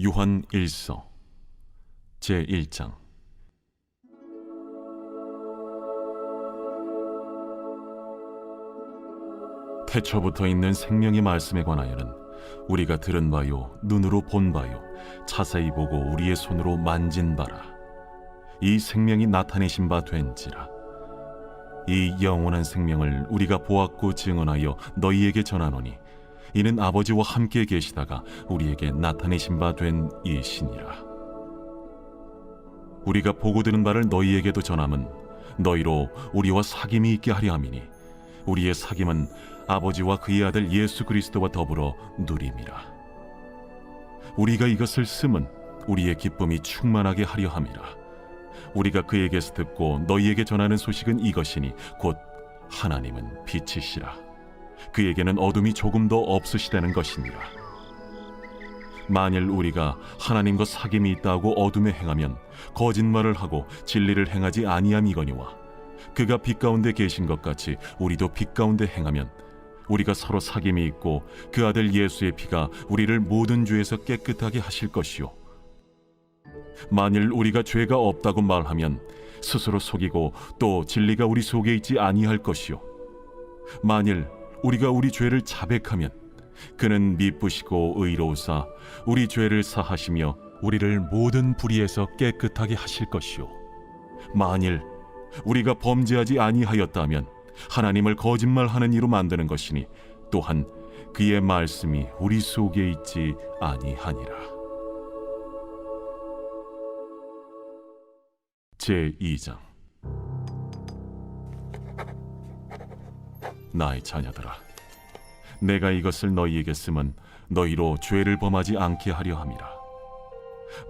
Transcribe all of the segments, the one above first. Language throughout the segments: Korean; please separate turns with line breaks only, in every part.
요한 1서 제1장. 태초부터 있는 생명의 말씀에 관하여는 우리가 들은 바요 눈으로 본 바요 자세히 보고 우리의 손으로 만진 바라. 이 생명이 나타내신 바 된지라. 이 영원한 생명을 우리가 보았고 증언하여 너희에게 전하노니 이는 아버지와 함께 계시다가 우리에게 나타내신 바 된 이시니라. 우리가 보고 들은 바를 너희에게도 전함은 너희로 우리와 사귐이 있게 하려 함이니 우리의 사귐은 아버지와 그의 아들 예수 그리스도와 더불어 누림이라. 우리가 이것을 쓰면 우리의 기쁨이 충만하게 하려 함이라. 우리가 그에게서 듣고 너희에게 전하는 소식은 이것이니 곧 하나님은 빛이시라. 그에게는 어둠이 조금도 없으시다는 것이니라. 만일 우리가 하나님과 사귐이 있다고 어둠에 행하면 거짓말을 하고 진리를 행하지 아니함이거니와 그가 빛 가운데 계신 것 같이 우리도 빛 가운데 행하면 우리가 서로 사귐이 있고 그 아들 예수의 피가 우리를 모든 죄에서 깨끗하게 하실 것이요, 만일 우리가 죄가 없다고 말하면 스스로 속이고 또 진리가 우리 속에 있지 아니할 것이요, 만일 우리가 우리 죄를 자백하면 그는 미쁘시고 의로우사 우리 죄를 사하시며 우리를 모든 불의에서 깨끗하게 하실 것이요, 만일 우리가 범죄하지 아니하였다면 하나님을 거짓말하는 이로 만드는 것이니 또한 그의 말씀이 우리 속에 있지 아니하니라. 제2장. 나의 자녀들아, 내가 이것을 너희에게 쓰면 너희로 죄를 범하지 않게 하려 함이라.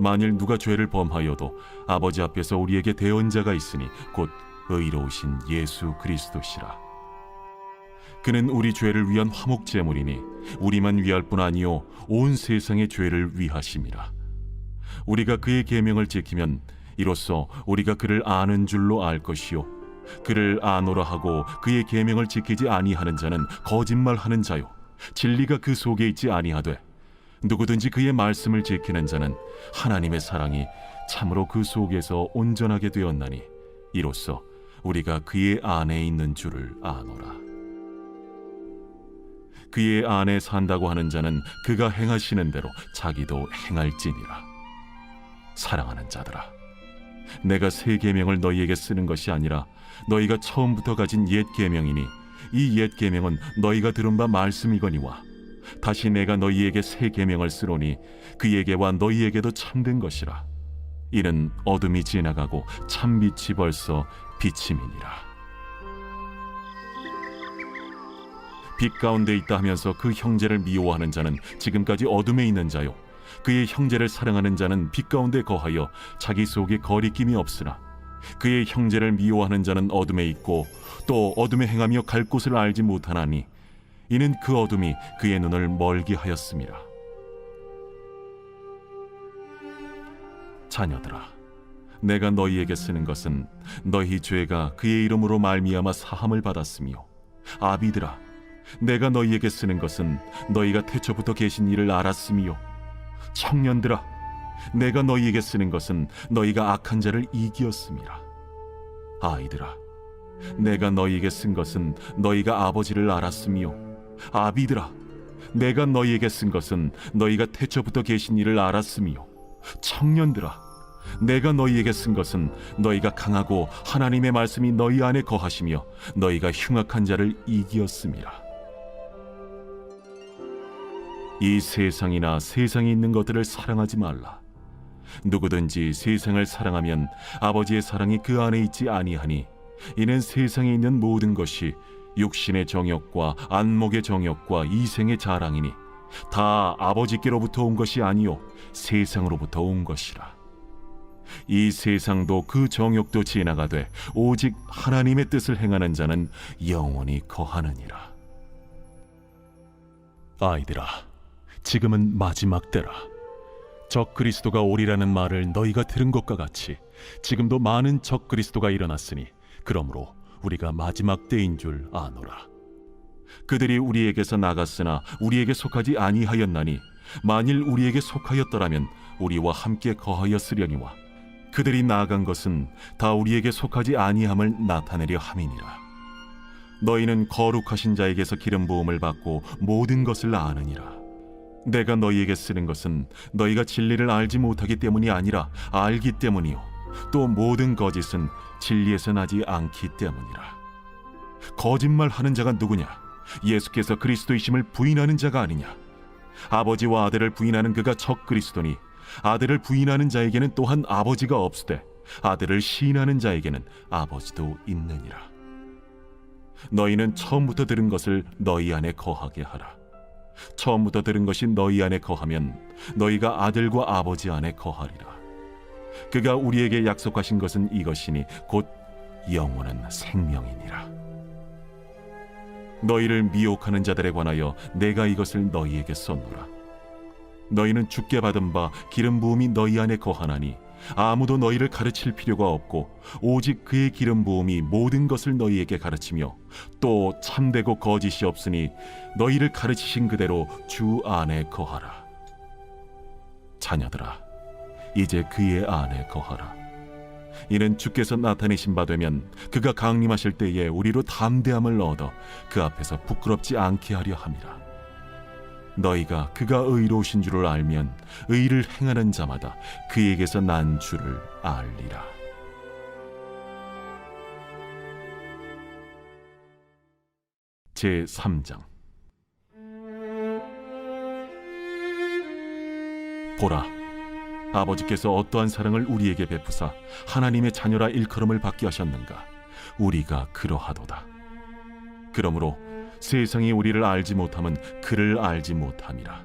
만일 누가 죄를 범하여도 아버지 앞에서 우리에게 대언자가 있으니 곧 의로우신 예수 그리스도시라. 그는 우리 죄를 위한 화목 제물이니 우리만 위할 뿐 아니요 온 세상의 죄를 위하심이라. 우리가 그의 계명을 지키면 이로써 우리가 그를 아는 줄로 알 것이요, 그를 아노라 하고 그의 계명을 지키지 아니하는 자는 거짓말하는 자요 진리가 그 속에 있지 아니하되 누구든지 그의 말씀을 지키는 자는 하나님의 사랑이 참으로 그 속에서 온전하게 되었나니 이로써 우리가 그의 안에 있는 줄을 아노라. 그의 안에 산다고 하는 자는 그가 행하시는 대로 자기도 행할지니라. 사랑하는 자들아, 내가 새 계명을 너희에게 쓰는 것이 아니라 너희가 처음부터 가진 옛 계명이니 이 옛 계명은 너희가 들은 바 말씀이거니와 다시 내가 너희에게 새 계명을 쓰노니 그에게와 너희에게도 참된 것이라. 이는 어둠이 지나가고 참빛이 벌써 비침이니라. 빛 가운데 있다 하면서 그 형제를 미워하는 자는 지금까지 어둠에 있는 자요, 그의 형제를 사랑하는 자는 빛 가운데 거하여 자기 속에 거리낌이 없으나 그의 형제를 미워하는 자는 어둠에 있고 또 어둠에 행하며 갈 곳을 알지 못하나니 이는 그 어둠이 그의 눈을 멀게 하였음이라. 자녀들아, 내가 너희에게 쓰는 것은 너희 죄가 그의 이름으로 말미암아 사함을 받았으며, 아비들아, 내가 너희에게 쓰는 것은 너희가 태초부터 계신 이를 알았으며, 청년들아, 내가 너희에게 쓰는 것은 너희가 악한 자를 이기었음이라. 아이들아, 내가 너희에게 쓴 것은 너희가 아버지를 알았으며, 아비들아, 내가 너희에게 쓴 것은 너희가 태초부터 계신 이를 알았으며, 청년들아, 내가 너희에게 쓴 것은 너희가 강하고 하나님의 말씀이 너희 안에 거하시며 너희가 흉악한 자를 이기었음이라. 이 세상이나 세상에 있는 것들을 사랑하지 말라. 누구든지 세상을 사랑하면 아버지의 사랑이 그 안에 있지 아니하니 이는 세상에 있는 모든 것이 육신의 정욕과 안목의 정욕과 이생의 자랑이니 다 아버지께로부터 온 것이 아니요 세상으로부터 온 것이라. 이 세상도 그 정욕도 지나가되 오직 하나님의 뜻을 행하는 자는 영원히 거하느니라. 아이들아, 지금은 마지막 때라. 적 그리스도가 오리라는 말을 너희가 들은 것과 같이 지금도 많은 적 그리스도가 일어났으니 그러므로 우리가 마지막 때인 줄 아노라. 그들이 우리에게서 나갔으나 우리에게 속하지 아니하였나니 만일 우리에게 속하였더라면 우리와 함께 거하였으려니와 그들이 나아간 것은 다 우리에게 속하지 아니함을 나타내려 함이니라. 너희는 거룩하신 자에게서 기름 부음을 받고 모든 것을 아느니라. 내가 너희에게 쓰는 것은 너희가 진리를 알지 못하기 때문이 아니라 알기 때문이요 또 모든 거짓은 진리에서 나지 않기 때문이라. 거짓말하는 자가 누구냐? 예수께서 그리스도이심을 부인하는 자가 아니냐? 아버지와 아들을 부인하는 그가 적 그리스도니 아들을 부인하는 자에게는 또한 아버지가 없으되 아들을 시인하는 자에게는 아버지도 있느니라. 너희는 처음부터 들은 것을 너희 안에 거하게 하라. 처음부터 들은 것이 너희 안에 거하면 너희가 아들과 아버지 안에 거하리라. 그가 우리에게 약속하신 것은 이것이니 곧 영원한 생명이니라. 너희를 미혹하는 자들에 관하여 내가 이것을 너희에게 썼노라. 너희는 주께 받은 바 기름 부음이 너희 안에 거하나니 아무도 너희를 가르칠 필요가 없고 오직 그의 기름 부음이 모든 것을 너희에게 가르치며 또 참되고 거짓이 없으니 너희를 가르치신 그대로 주 안에 거하라. 자녀들아, 이제 그의 안에 거하라. 이는 주께서 나타내신 바 되면 그가 강림하실 때에 우리로 담대함을 얻어 그 앞에서 부끄럽지 않게 하려 함이라. 너희가 그가 의로우신 줄을 알면 의를 행하는 자마다 그에게서 난 줄을 알리라. 제3장. 보라, 아버지께서 어떠한 사랑을 우리에게 베푸사 하나님의 자녀라 일컬음을 받게 하셨는가? 우리가 그러하도다. 그러므로 세상이 우리를 알지 못함은 그를 알지 못함이라.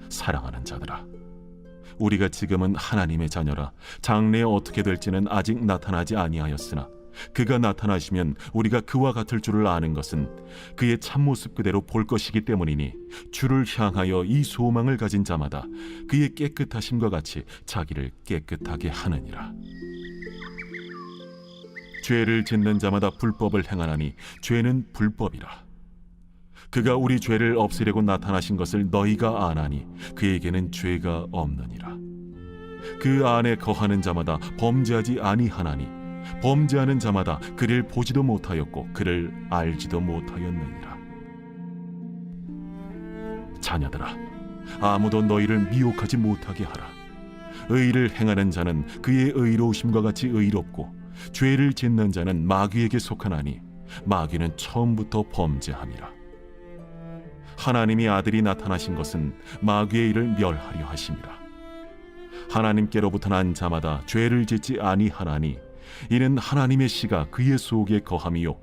사랑하는 자들아, 우리가 지금은 하나님의 자녀라 장래에 어떻게 될지는 아직 나타나지 아니하였으나 그가 나타나시면 우리가 그와 같을 줄을 아는 것은 그의 참모습 그대로 볼 것이기 때문이니 주를 향하여 이 소망을 가진 자마다 그의 깨끗하심과 같이 자기를 깨끗하게 하느니라. 죄를 짓는 자마다 불법을 행하나니 죄는 불법이라. 그가 우리 죄를 없애려고 나타나신 것을 너희가 아나니 그에게는 죄가 없느니라. 그 안에 거하는 자마다 범죄하지 아니하나니 범죄하는 자마다 그를 보지도 못하였고 그를 알지도 못하였느니라. 자녀들아, 아무도 너희를 미혹하지 못하게 하라. 의를 행하는 자는 그의 의로우심과 같이 의롭고 죄를 짓는 자는 마귀에게 속하나니 마귀는 처음부터 범죄함이라. 하나님이 아들이 나타나신 것은 마귀의 일을 멸하려 하심이라. 하나님께로부터 난 자마다 죄를 짓지 아니하나니 이는 하나님의 씨가 그의 속에 거함이요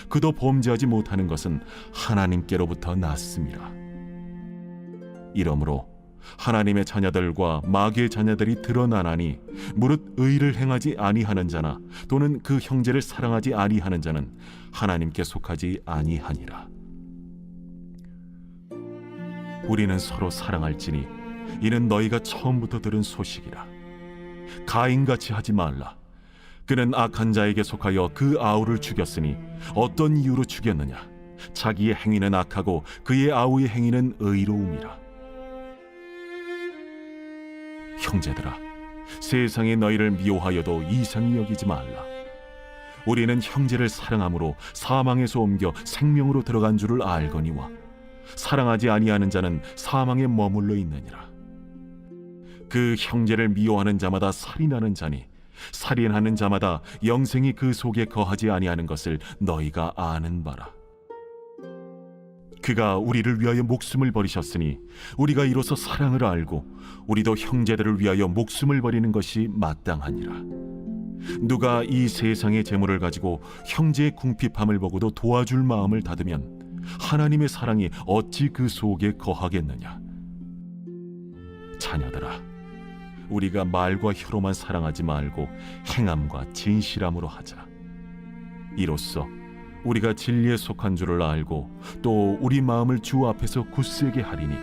그도 범죄하지 못하는 것은 하나님께로부터 났음이라. 이러므로 하나님의 자녀들과 마귀의 자녀들이 드러나나니 무릇 의를 행하지 아니하는 자나 또는 그 형제를 사랑하지 아니하는 자는 하나님께 속하지 아니하니라. 우리는 서로 사랑할지니 이는 너희가 처음부터 들은 소식이라. 가인같이 하지 말라. 그는 악한 자에게 속하여 그 아우를 죽였으니 어떤 이유로 죽였느냐? 자기의 행위는 악하고 그의 아우의 행위는 의로움이라. 형제들아, 세상에 너희를 미워하여도 이상히 여기지 말라. 우리는 형제를 사랑함으로 사망에서 옮겨 생명으로 들어간 줄을 알거니와 사랑하지 아니하는 자는 사망에 머물러 있느니라. 그 형제를 미워하는 자마다 살인하는 자니 살인하는 자마다 영생이 그 속에 거하지 아니하는 것을 너희가 아는 바라. 그가 우리를 위하여 목숨을 버리셨으니 우리가 이로써 사랑을 알고 우리도 형제들을 위하여 목숨을 버리는 것이 마땅하니라. 누가 이 세상의 재물을 가지고 형제의 궁핍함을 보고도 도와줄 마음을 닫으면 하나님의 사랑이 어찌 그 속에 거하겠느냐? 자녀들아, 우리가 말과 혀로만 사랑하지 말고 행함과 진실함으로 하자. 이로써 우리가 진리에 속한 줄을 알고 또 우리 마음을 주 앞에서 굳세게 하리니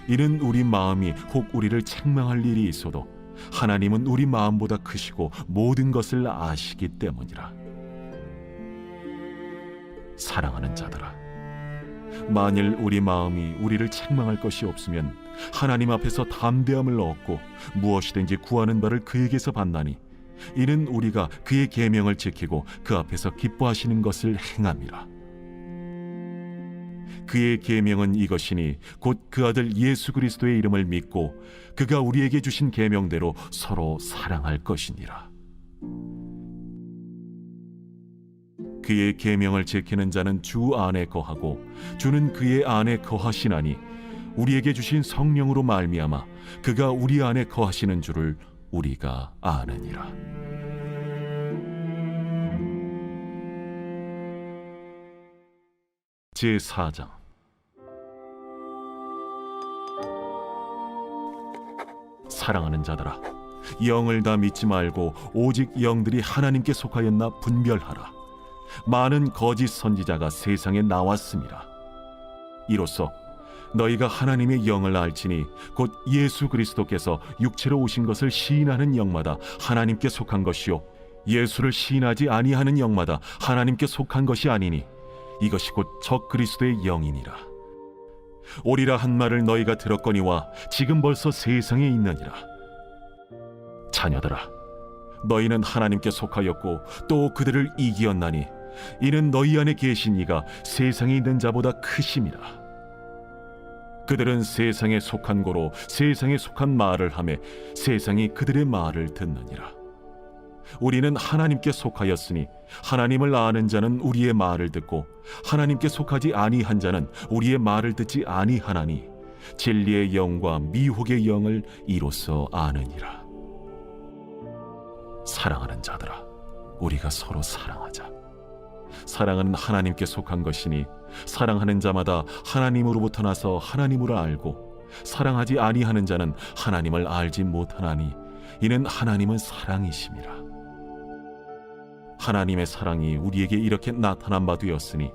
이는 우리 마음이 혹 우리를 책망할 일이 있어도 하나님은 우리 마음보다 크시고 모든 것을 아시기 때문이라. 사랑하는 자들아, 만일 우리 마음이 우리를 책망할 것이 없으면 하나님 앞에서 담대함을 얻고 무엇이든지 구하는 바를 그에게서 받나니 이는 우리가 그의 계명을 지키고 그 앞에서 기뻐하시는 것을 행함이라. 그의 계명은 이것이니 곧 그 아들 예수 그리스도의 이름을 믿고 그가 우리에게 주신 계명대로 서로 사랑할 것이니라. 그의 계명을 지키는 자는 주 안에 거하고 주는 그의 안에 거하시나니 우리에게 주신 성령으로 말미암아 그가 우리 안에 거하시는 줄을 우리가 아느니라. 제4장. 사랑하는 자들아, 영을 다 믿지 말고 오직 영들이 하나님께 속하였나 분별하라. 많은 거짓 선지자가 세상에 나왔습니다. 이로써 너희가 하나님의 영을 알지니 곧 예수 그리스도께서 육체로 오신 것을 시인하는 영마다 하나님께 속한 것이요 예수를 시인하지 아니하는 영마다 하나님께 속한 것이 아니니 이것이 곧 적 그리스도의 영이니라. 오리라 한 말을 너희가 들었거니와 지금 벌써 세상에 있느니라. 자녀들아, 너희는 하나님께 속하였고 또 그들을 이기었나니 이는 너희 안에 계신 이가 세상에 있는 자보다 크심이라. 그들은 세상에 속한 고로 세상에 속한 말을 하매 세상이 그들의 말을 듣느니라. 우리는 하나님께 속하였으니 하나님을 아는 자는 우리의 말을 듣고 하나님께 속하지 아니한 자는 우리의 말을 듣지 아니하나니 진리의 영과 미혹의 영을 이로써 아느니라. 사랑하는 자들아, 우리가 서로 사랑하자. 사랑은 하나님께 속한 것이니 사랑하는 자마다 하나님으로부터 나서 하나님으로 알고 사랑하지 아니하는 자는 하나님을 알지 못하나니 이는 하나님은 사랑이심이라. 하나님의 사랑이 우리에게 이렇게 나타난 바 되었으니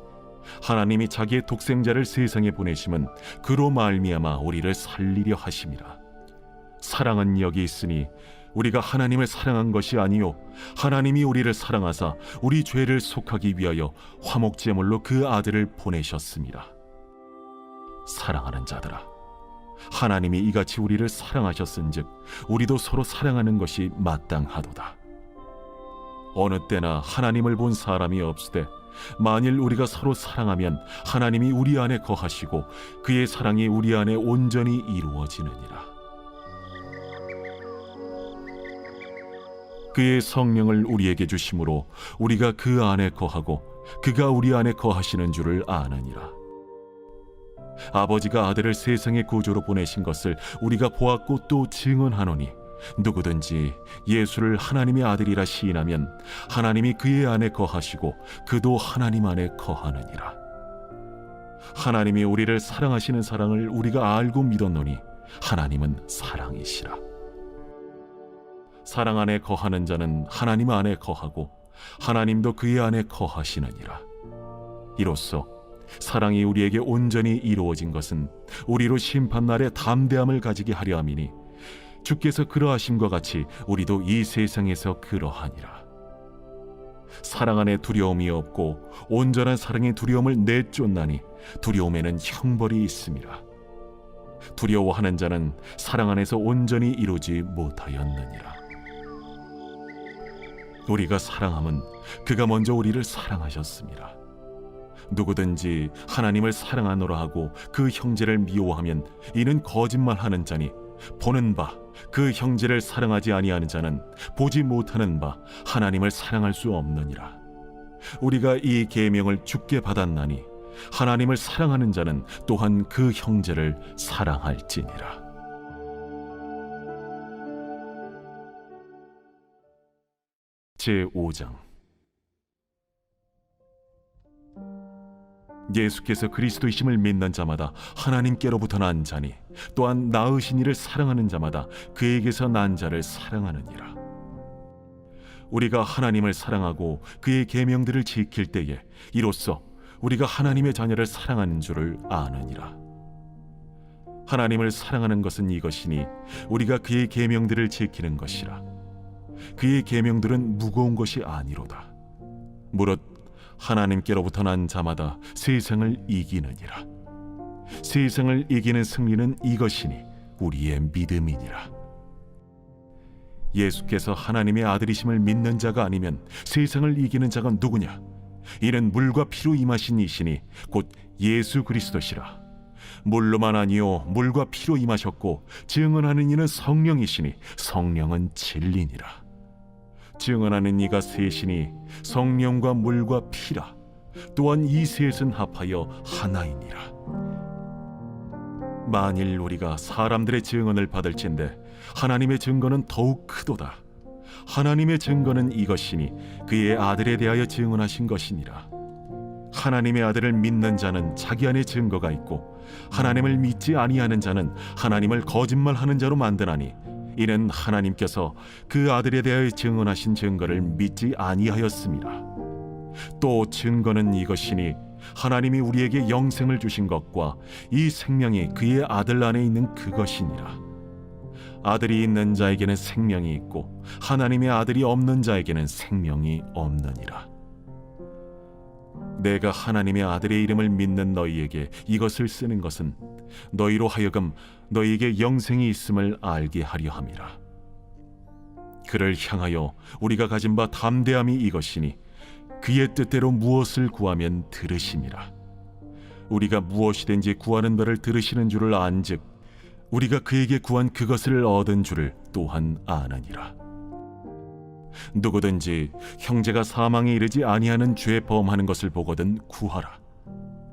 하나님이 자기의 독생자를 세상에 보내심은 그로 말미암아 우리를 살리려 하심이라. 사랑은 여기 있으니 우리가 하나님을 사랑한 것이 아니요 하나님이 우리를 사랑하사 우리 죄를 속하기 위하여 화목제물로 그 아들을 보내셨습니다. 사랑하는 자들아, 하나님이 이같이 우리를 사랑하셨은즉 우리도 서로 사랑하는 것이 마땅하도다. 어느 때나 하나님을 본 사람이 없으되 만일 우리가 서로 사랑하면 하나님이 우리 안에 거하시고 그의 사랑이 우리 안에 온전히 이루어지느니라. 그의 성령을 우리에게 주심으로 우리가 그 안에 거하고 그가 우리 안에 거하시는 줄을 아느니라. 아버지가 아들을 세상의 구주로 보내신 것을 우리가 보았고 또 증언하노니 누구든지 예수를 하나님의 아들이라 시인하면 하나님이 그의 안에 거하시고 그도 하나님 안에 거하느니라. 하나님이 우리를 사랑하시는 사랑을 우리가 알고 믿었노니 하나님은 사랑이시라. 사랑 안에 거하는 자는 하나님 안에 거하고 하나님도 그의 안에 거하시느니라. 이로써 사랑이 우리에게 온전히 이루어진 것은 우리로 심판날에 담대함을 가지게 하려 함이니 주께서 그러하심과 같이 우리도 이 세상에서 그러하니라. 사랑 안에 두려움이 없고 온전한 사랑의 두려움을 내쫓나니 두려움에는 형벌이 있음이라. 두려워하는 자는 사랑 안에서 온전히 이루지 못하였느니라. 우리가 사랑함은 그가 먼저 우리를 사랑하셨습니다. 누구든지 하나님을 사랑하노라 하고 그 형제를 미워하면 이는 거짓말하는 자니 보는 바 그 형제를 사랑하지 아니하는 자는 보지 못하는 바 하나님을 사랑할 수 없느니라. 우리가 이 계명을 주께 받았나니 하나님을 사랑하는 자는 또한 그 형제를 사랑할지니라. 제5장. 예수께서 그리스도이심을 믿는 자마다 하나님께로부터 난 자니 또한 낳으신 이를 사랑하는 자마다 그에게서 난 자를 사랑하느니라. 우리가 하나님을 사랑하고 그의 계명들을 지킬 때에 이로써 우리가 하나님의 자녀를 사랑하는 줄을 아느니라. 하나님을 사랑하는 것은 이것이니 우리가 그의 계명들을 지키는 것이라. 그의 계명들은 무거운 것이 아니로다. 무릇 하나님께로부터 난 자마다 세상을 이기느니라. 세상을 이기는 승리는 이것이니 우리의 믿음이니라. 예수께서 하나님의 아들이심을 믿는 자가 아니면 세상을 이기는 자가 누구냐? 이는 물과 피로 임하신 이시니 곧 예수 그리스도시라. 물로만 아니요 물과 피로 임하셨고 증언하는 이는 성령이시니 성령은 진리니라. 증언하는 이가 셋이니 성령과 물과 피라. 또한 이 셋은 합하여 하나이니라. 만일 우리가 사람들의 증언을 받을진대 하나님의 증거는 더욱 크도다. 하나님의 증거는 이것이니 그의 아들에 대하여 증언하신 것이니라. 하나님의 아들을 믿는 자는 자기 안에 증거가 있고 하나님을 믿지 아니하는 자는 하나님을 거짓말하는 자로 만드나니 이는 하나님께서 그 아들에 대하여 증언하신 증거를 믿지 아니하였습니다. 또 증거는 이것이니 하나님이 우리에게 영생을 주신 것과 이 생명이 그의 아들 안에 있는 그것이니라. 아들이 있는 자에게는 생명이 있고 하나님의 아들이 없는 자에게는 생명이 없느니라. 내가 하나님의 아들의 이름을 믿는 너희에게 이것을 쓰는 것은 너희로 하여금 너희에게 영생이 있음을 알게 하려 함이라. 그를 향하여 우리가 가진 바 담대함이 이것이니 그의 뜻대로 무엇을 구하면 들으심이라. 우리가 무엇이든지 구하는 바를 들으시는 줄을 안즉 우리가 그에게 구한 그것을 얻은 줄을 또한 아느니라. 누구든지 형제가 사망에 이르지 아니하는 죄 범하는 것을 보거든 구하라.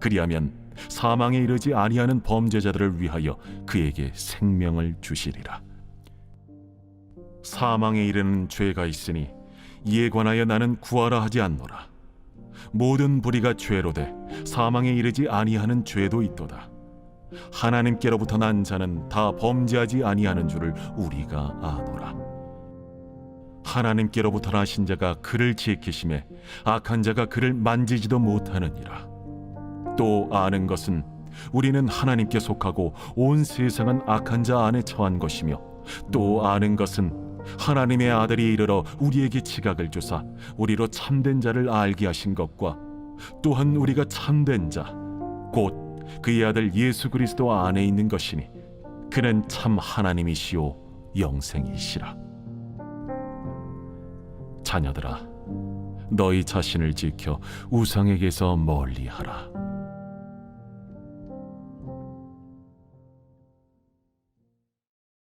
그리하면 사망에 이르지 아니하는 범죄자들을 위하여 그에게 생명을 주시리라. 사망에 이르는 죄가 있으니 이에 관하여 나는 구하라 하지 않노라. 모든 불의가 죄로 돼 사망에 이르지 아니하는 죄도 있도다. 하나님께로부터 난 자는 다 범죄하지 아니하는 줄을 우리가 아노라. 하나님께로부터 나신 자가 그를 지키심에 악한 자가 그를 만지지도 못하느니라. 또 아는 것은 우리는 하나님께 속하고 온 세상은 악한 자 안에 처한 것이며 또 아는 것은 하나님의 아들이 이르러 우리에게 지각을 주사 우리로 참된 자를 알게 하신 것과 또한 우리가 참된 자 곧 그의 아들 예수 그리스도 안에 있는 것이니 그는 참 하나님이시오 영생이시라. 자녀들아, 너희 자신을 지켜 우상에게서 멀리하라.